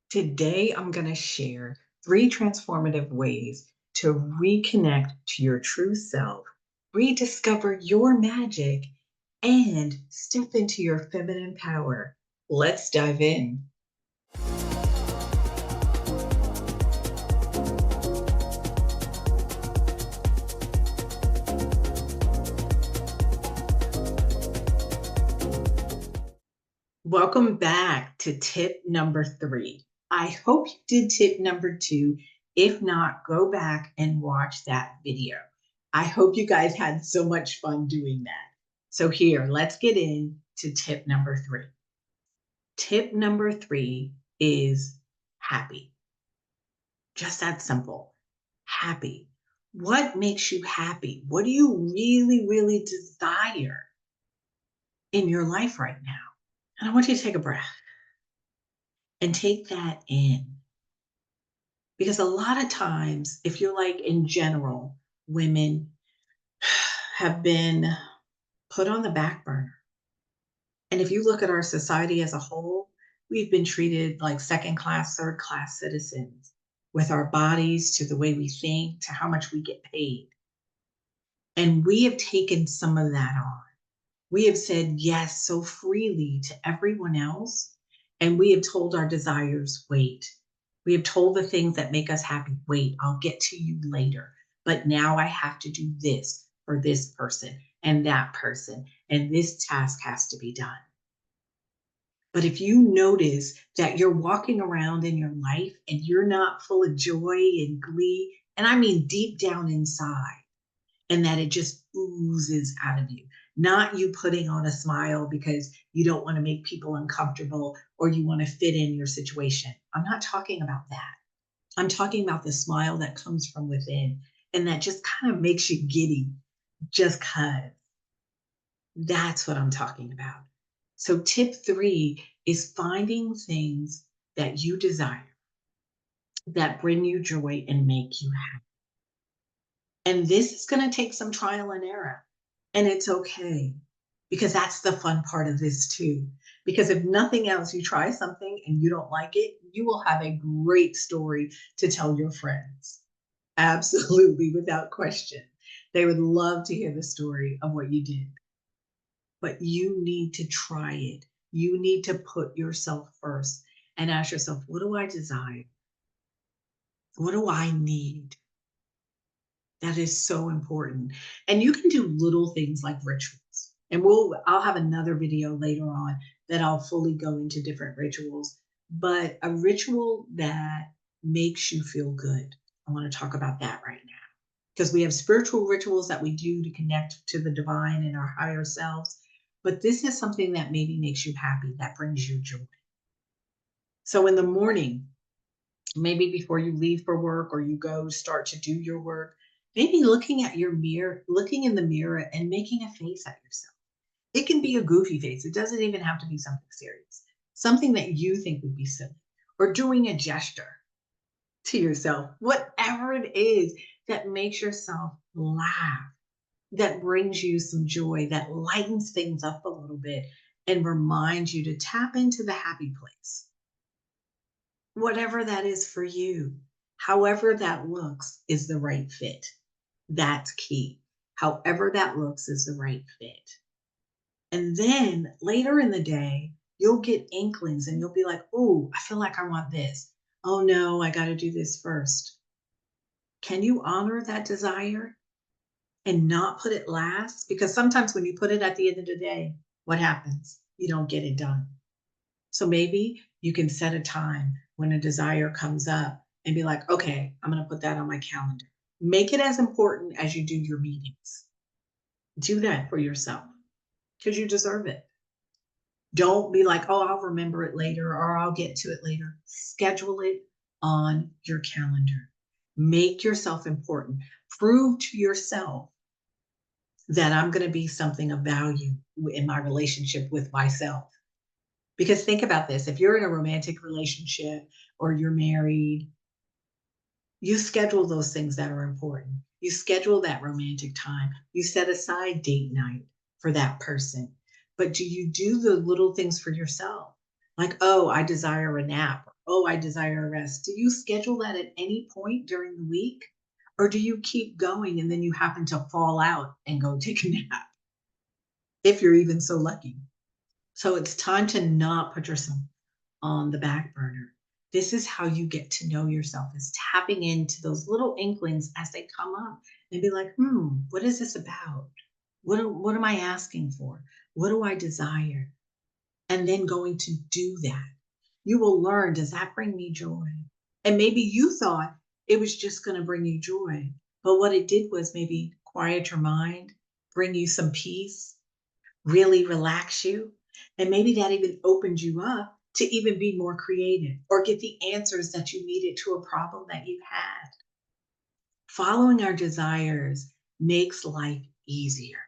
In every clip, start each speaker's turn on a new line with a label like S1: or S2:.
S1: Today, I'm going to share 3 transformative ways to reconnect to your true self, rediscover your magic, and step into your feminine power. Let's dive in. Welcome back to tip number 3. I hope you did tip number 2. If not, go back and watch that video. I hope you guys had so much fun doing that. So, here, let's get into tip number 3. Tip number 3 is happy. Just that simple. Happy. What makes you happy? What do you really, really desire in your life right now? And I want you to take a breath and take that in. Because a lot of times, if you're like in general, women have been put on the back burner. And if you look at our society as a whole, we've been treated like second class, third class citizens with our bodies, to the way we think, to how much we get paid. And we have taken some of that on. We have said yes so freely to everyone else. And we have told our desires, wait. We have told the things that make us happy, wait, I'll get to you later. But now I have to do this for this person and that person. And this task has to be done. But if you notice that you're walking around in your life and you're not full of joy and glee, and I mean deep down inside, and that it just oozes out of you. Not you putting on a smile because you don't want to make people uncomfortable or you want to fit in your situation. I'm not talking about that. I'm talking about the smile that comes from within and that just kind of makes you giddy just because. That's what I'm talking about. So, tip 3 is finding things that you desire that bring you joy and make you happy. And this is going to take some trial and error. And it's okay, because that's the fun part of this too. Because if nothing else, you try something and you don't like it, you will have a great story to tell your friends. Absolutely, without question. They would love to hear the story of what you did. But you need to try it. You need to put yourself first and ask yourself, what do I desire? What do I need? That is so important. And you can do little things like rituals. And I'll have another video later on that I'll fully go into different rituals, but a ritual that makes you feel good. I want to talk about that right now. Because we have spiritual rituals that we do to connect to the divine and our higher selves, but this is something that maybe makes you happy, that brings you joy. So in the morning, maybe before you leave for work or you go start to do your work, maybe looking at your mirror, looking in the mirror and making a face at yourself. It can be a goofy face. It doesn't even have to be something serious, something that you think would be silly, or doing a gesture to yourself, whatever it is that makes yourself laugh, that brings you some joy, that lightens things up a little bit and reminds you to tap into the happy place. Whatever that is for you, however that looks is the right fit. That's key. However that looks is the right fit. And then later in the day, you'll get inklings and you'll be like, oh, I feel like I want this. Oh no, I got to do this first. Can you honor that desire and not put it last? Because sometimes when you put it at the end of the day, what happens? You don't get it done. So maybe you can set a time when a desire comes up and be like, okay, I'm going to put that on my calendar. Make it as important as you do your meetings. Do that for yourself because you deserve it. Don't be like, oh, I'll remember it later or I'll get to it later. Schedule it on your calendar. Make yourself important. Prove to yourself that I'm going to be something of value in my relationship with myself. Because think about this, if you're in a romantic relationship or you're married, you schedule those things that are important. You schedule that romantic time. You set aside date night for that person. But do you do the little things for yourself? Like, oh, I desire a nap. oh, I desire a rest, do you schedule that at any point during the week? Or do you keep going and then you happen to fall out and go take a nap if you're even so lucky? So it's time to not put yourself on the back burner. This is how you get to know yourself, is tapping into those little inklings as they come up and be like, what is this about? What am I asking for? What do I desire? And then going to do that. You will learn, does that bring me joy? And maybe you thought it was just going to bring you joy. But what it did was maybe quiet your mind, bring you some peace, really relax you. And maybe that even opened you up to even be more creative or get the answers that you needed to a problem that you had. Following our desires makes life easier.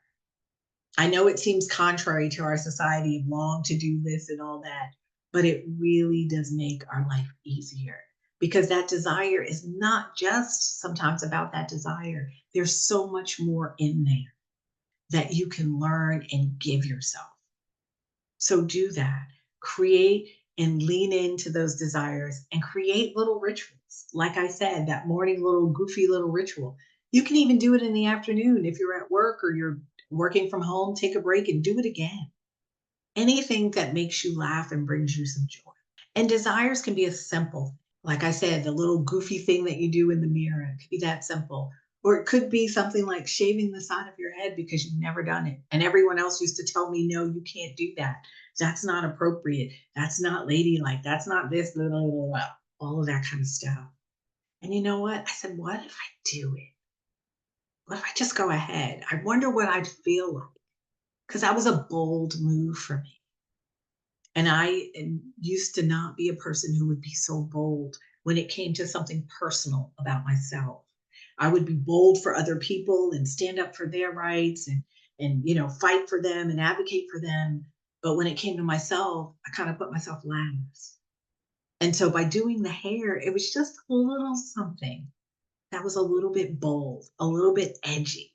S1: I know it seems contrary to our society of long to-do lists and all that, but it really does make our life easier because that desire is not just sometimes about that desire. There's so much more in there that you can learn and give yourself. So do that. Create and lean into those desires and create little rituals. Like I said, that morning little goofy little ritual. You can even do it in the afternoon if you're at work or you're working from home. Take a break and do it again. Anything that makes you laugh and brings you some joy. And desires can be as simple, like I said, the little goofy thing that you do in the mirror. It could be that simple. Or it could be something like shaving the side of your head because you've never done it. And everyone else used to tell me, no, you can't do that. That's not appropriate. That's not ladylike. That's not this, blah, blah, blah, blah. All of that kind of stuff. And you know what? I said, what if I do it? What if I just go ahead? I wonder what I'd feel like. Because that was a bold move for me. And I used to not be a person who would be so bold when it came to something personal about myself. I would be bold for other people and stand up for their rights and fight for them and advocate for them. But when it came to myself, I kind of put myself last. And so by doing the hair, it was just a little something that was a little bit bold, a little bit edgy.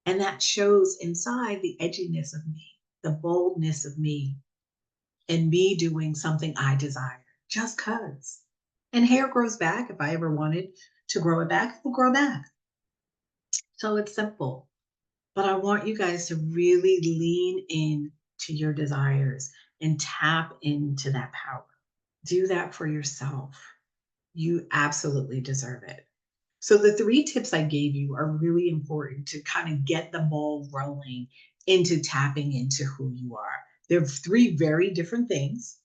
S1: And that shows inside the edginess of me, the boldness of me, and me doing something I desire just cuz. And hair grows back. If I ever wanted to grow it back, it will grow back. So it's simple. But I want you guys to really lean in to your desires and tap into that power. Do that for yourself. You absolutely deserve it. So the three tips I gave you are really important to kind of get the ball rolling into tapping into who you are. There are three very different things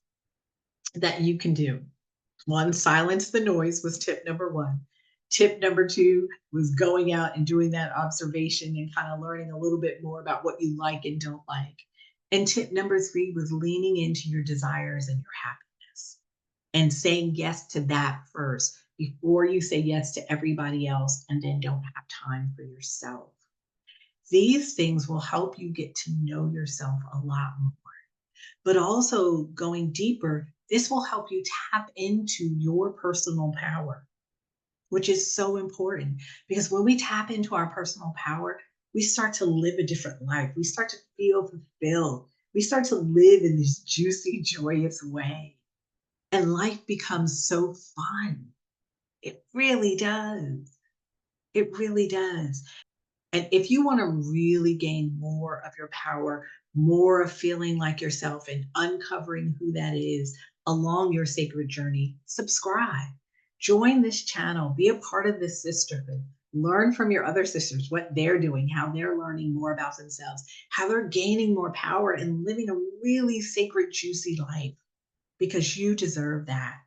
S1: that you can do. One, silence the noise was tip number one. Tip number two was going out and doing that observation and kind of learning a little bit more about what you like and don't like. And tip number three was leaning into your desires and your happiness and saying yes to that first before you say yes to everybody else and then don't have time for yourself. These things will help you get to know yourself a lot more. But also going deeper, this will help you tap into your personal power, which is so important because when we tap into our personal power, we start to live a different life. We start to feel fulfilled. We start to live in this juicy, joyous way. And life becomes so fun. It really does. It really does. And if you want to really gain more of your power, more of feeling like yourself and uncovering who that is along your sacred journey, subscribe. Join this channel. Be a part of this sisterhood. Learn from your other sisters what they're doing, how they're learning more about themselves, how they're gaining more power and living a really sacred, juicy life because you deserve that.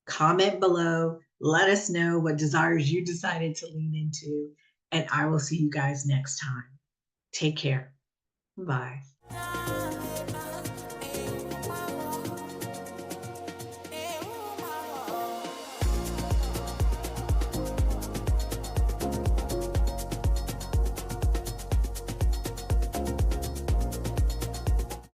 S1: Comment below. Let us know what desires you decided to lean into, and I will see you guys next time. Take care. Bye.